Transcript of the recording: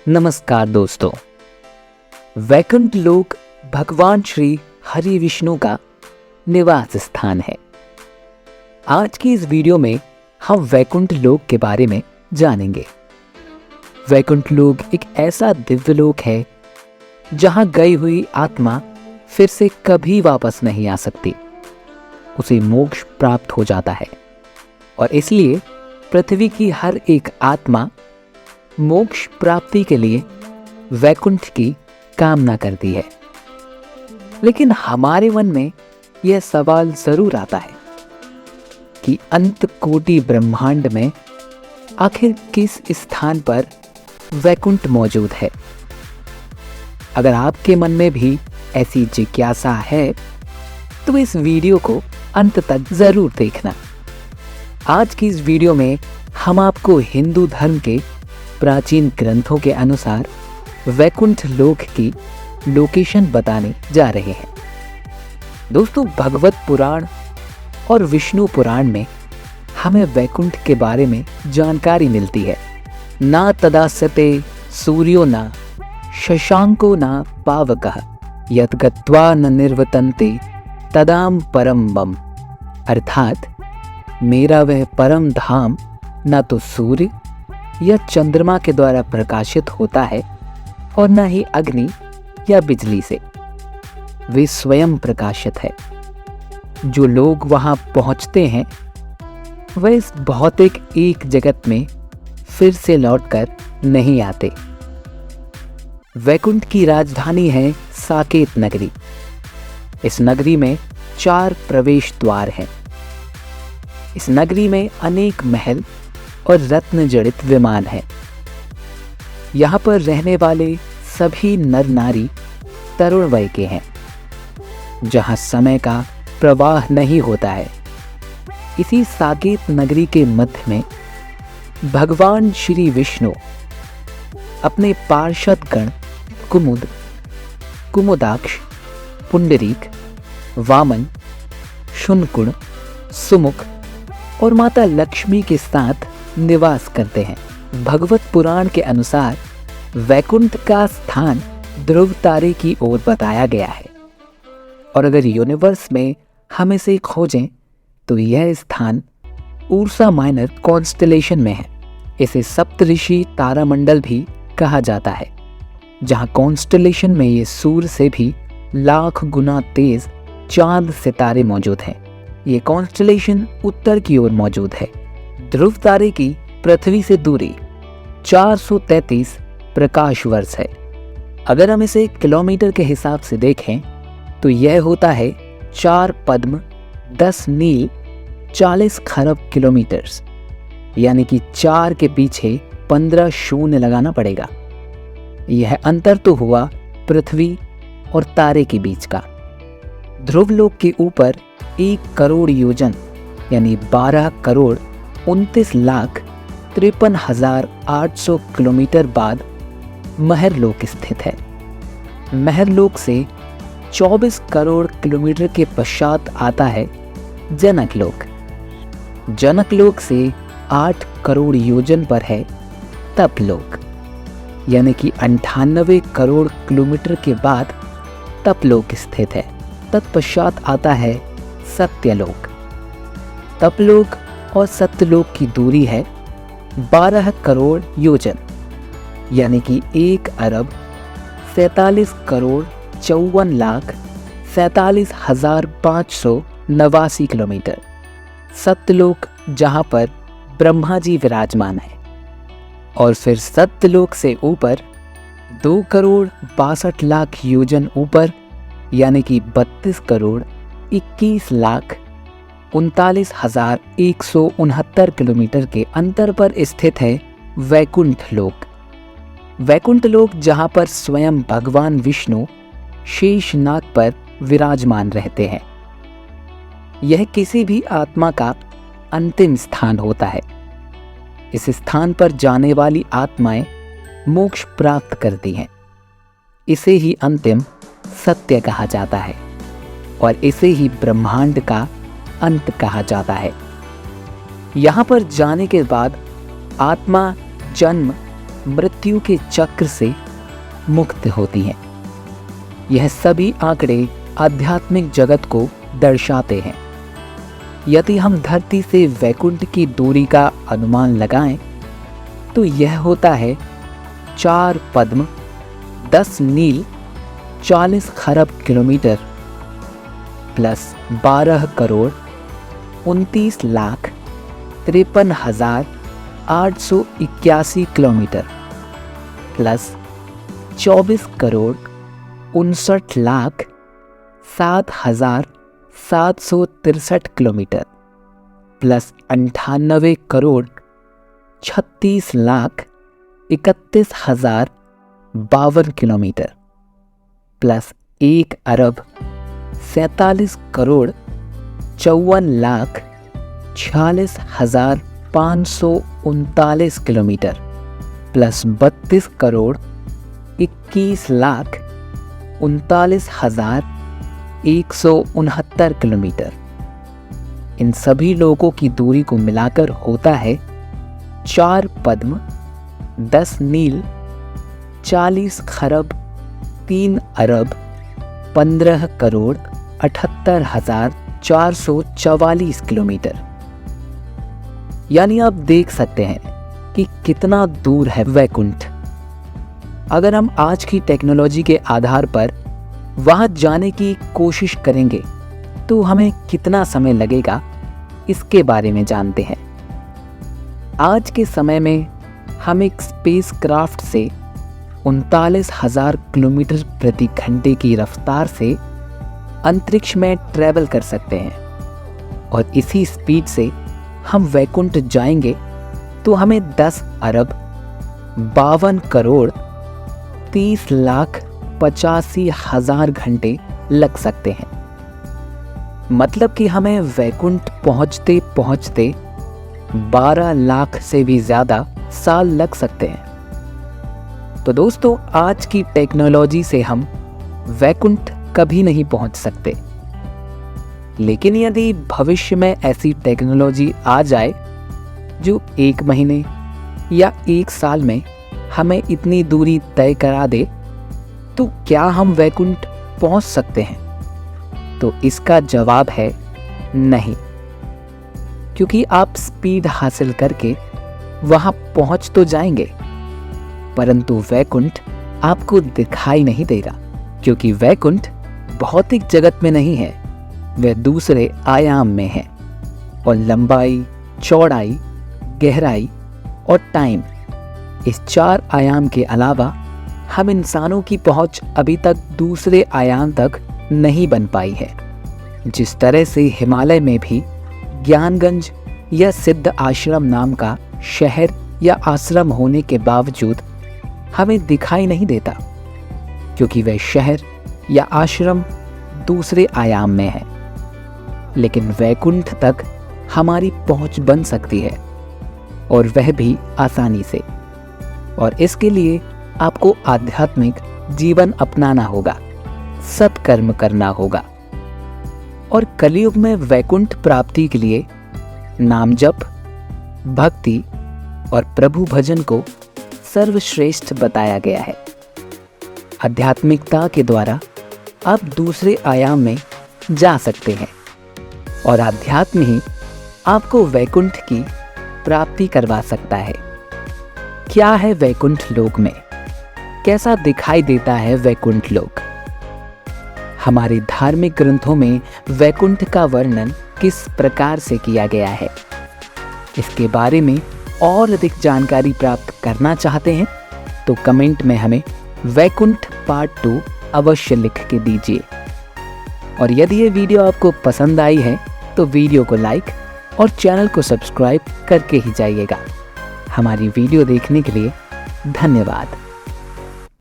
नमस्कार दोस्तों। वैकुंठ लोक भगवान श्री हरि विष्णु का निवास स्थान है। आज की इस वीडियो में हम वैकुंठ लोक के बारे में जानेंगे। वैकुंठ लोक एक ऐसा दिव्य लोक है जहां गई हुई आत्मा फिर से कभी वापस नहीं आ सकती, उसे मोक्ष प्राप्त हो जाता है और इसलिए पृथ्वी की हर एक आत्मा मोक्ष प्राप्ति के लिए वैकुंठ की कामना करती है। लेकिन हमारे मन में यह सवाल जरूर आता है कि अंत कोटि ब्रह्मांड में आखिर किस स्थान पर वैकुंठ मौजूद है। अगर आपके मन में भी ऐसी जिज्ञासा है तो इस वीडियो को अंत तक जरूर देखना। आज की इस वीडियो में हम आपको हिंदू धर्म के प्राचीन ग्रंथों के अनुसार वैकुंठ लोक की लोकेशन बताने जा रहे हैं। दोस्तों, भगवत पुराण और विष्णु पुराण में हमें वैकुंठ के बारे में जानकारी मिलती है। ना तदास्यते सूर्यो न शशांको न पावकः यत् गत्वा न निर्वतन्ते तदाम परम बम। अर्थात मेरा वह परम धाम न तो सूर्य या चंद्रमा के द्वारा प्रकाशित होता है और न ही अग्नि या बिजली से, वे स्वयं प्रकाशित है। जो लोग वहां पहुंचते हैं वह इस भौतिक एक जगत में फिर से लौटकर नहीं आते। वैकुंठ की राजधानी है साकेत नगरी। इस नगरी में 4 प्रवेश द्वार हैं। इस नगरी में अनेक महल और रत्न जड़ित विमान है। यहाँ पर रहने वाले सभी नर नारी तरुण वय के हैं, जहाँ समय का प्रवाह नहीं होता है। इसी साकेत नगरी के मध्य में भगवान श्री विष्णु अपने पार्षद गण कुमुद, कुमुदाक्ष, पुंडरीक, वामन, शुनकुण, सुमुख और माता लक्ष्मी के साथ निवास करते हैं। भगवत पुराण के अनुसार वैकुंठ का स्थान ध्रुव तारे की ओर बताया गया है और अगर यूनिवर्स में हम इसे खोजें तो यह स्थान उर्सा माइनर कॉन्स्टेलेशन में है। इसे सप्तऋषि तारामंडल भी कहा जाता है, जहां कॉन्स्टेलेशन में ये सूर्य से भी लाख गुना तेज चांद सितारे मौजूद हैं। ये कॉन्स्टेलेशन उत्तर की ओर मौजूद है। ध्रुव तारे की पृथ्वी से दूरी 433 प्रकाश वर्ष है। अगर हम इसे किलोमीटर के हिसाब से देखें तो यह होता है 4 पद्म 10 नील 40 खरब किलोमीटर्स, यानी कि 4 के पीछे 15 शून्य लगाना पड़ेगा। यह अंतर तो हुआ पृथ्वी और तारे के बीच का। ध्रुवलोक के ऊपर 1 करोड़ योजन यानी 12 करोड़ 29 लाख 53,800 किलोमीटर बाद महरलोक स्थित है। महरलोक से 24 करोड़ किलोमीटर के पश्चात आता है जनकलोक। जनकलोक से 8 करोड़ योजन पर है तपलोक, यानी कि 98 करोड़ किलोमीटर के बाद तपलोक स्थित है। तत्पश्चात आता है सत्यलोक। तपलोक और सत्यलोक की दूरी है 12 करोड़ योजन, यानी कि 1 अरब 47 करोड़ 54 लाख 47,589 किलोमीटर। सत्यलोक जहां पर ब्रह्मा जी विराजमान है। और फिर सत्यलोक से ऊपर 2 करोड़ 62 लाख योजन ऊपर, यानी कि 32 करोड़ 21 लाख 39,169 किलोमीटर के अंतर पर स्थित है वैकुंठ लोक। वैकुंठ लोक जहां पर स्वयं भगवान विष्णु शेषनाग पर विराजमान रहते हैं। यह किसी भी आत्मा का अंतिम स्थान होता है। इस स्थान पर जाने वाली आत्माएं मोक्ष प्राप्त करती हैं। इसे ही अंतिम सत्य कहा जाता है और इसे ही ब्रह्मांड का अंत कहा जाता है। यहाँ पर जाने के बाद आत्मा जन्म मृत्यु के चक्र से मुक्त होती हैं। यह सभी आंकड़े आध्यात्मिक जगत को दर्शाते हैं। यदि हम धरती से वैकुंठ की दूरी का अनुमान लगाएं तो यह होता है 4 पद्म, 10 नील, 40 खरब kilometre plus 12 crore 29 lakh 53,881 kilometre plus 24 crore 59 lakh 7,763 kilometre plus 98 crore 36 lakh 31,052 kilometre plus 1 अरब 47 crore 54 lakh 46,539 kilometre plus 32 crore 21 lakh 39,169 kilometre. इन सभी लोगों की दूरी को मिलाकर होता है 4 पद्म, 10 नील, 40 खरब 3 अरब 15 करोड़ 78,444 किलोमीटर। यानी आप देख सकते हैं कि कितना दूर है वैकुंठ। अगर हम आज की टेक्नोलॉजी के आधार पर वहां जाने की कोशिश करेंगे तो हमें कितना समय लगेगा, इसके बारे में जानते हैं। आज के समय में हम एक स्पेसक्राफ्ट से 39,000 किलोमीटर प्रति घंटे की रफ्तार से अंतरिक्ष में ट्रैवल कर सकते हैं और इसी स्पीड से हम वैकुंठ जाएंगे तो हमें 10 अरब 52 करोड़ 30 लाख 85,000 घंटे लग सकते हैं। मतलब कि हमें वैकुंठ पहुंचते पहुंचते 12 लाख से भी ज़्यादा साल लग सकते हैं। तो दोस्तों, आज की टेक्नोलॉजी से हम वैकुंठ कभी नहीं पहुंच सकते, लेकिन यदि भविष्य में ऐसी टेक्नोलॉजी आ जाए जो 1 महीने या 1 साल में हमें इतनी दूरी तय करा दे, तो क्या हम वैकुंठ पहुंच सकते हैं? तो इसका जवाब है नहीं, क्योंकि आप स्पीड हासिल करके वहां पहुंच तो जाएंगे, परंतु वैकुंठ आपको दिखाई नहीं देगा, क्योंकि वैकुंठ भौतिक जगत में नहीं है, वह दूसरे आयाम में है और लंबाई, चौड़ाई, गहराई और टाइम, इस 4 आयाम के अलावा हम इंसानों की पहुंच अभी तक दूसरे आयाम तक नहीं बन पाई है। जिस तरह से हिमालय में भी ज्ञानगंज या सिद्ध आश्रम नाम का शहर या आश्रम होने के बावजूद हमें दिखाई नहीं देता, क्योंकि वह शहर या आश्रम दूसरे आयाम में है, लेकिन वैकुंठ तक हमारी पहुंच बन सकती है, और वह भी आसानी से। और इसके लिए आपको आध्यात्मिक जीवन अपनाना होगा, सत्कर्म करना होगा। और कलयुग में वैकुंठ प्राप्ति के लिए नाम जप, भक्ति और प्रभु भजन को सर्वश्रेष्ठ बताया गया है। आध्यात्मिकता के द्वारा आप दूसरे आयाम में जा सकते हैं और आध्यात्म ही आपको वैकुंठ की प्राप्ति करवा सकता है। क्या है वैकुंठ लोक में? कैसा दिखाई देता है वैकुंठ लोक? हमारे धार्मिक ग्रंथों में वैकुंठ का वर्णन किस प्रकार से किया गया है, इसके बारे में और अधिक जानकारी प्राप्त करना चाहते हैं तो कमेंट में हमें वैकुंठ पार्ट 2 अवश्य लिख के दीजिए। और यदि ये वीडियो आपको पसंद आई है तो वीडियो को लाइक और चैनल को सब्सक्राइब करके ही जाइएगा। हमारी वीडियो देखने के लिए धन्यवाद।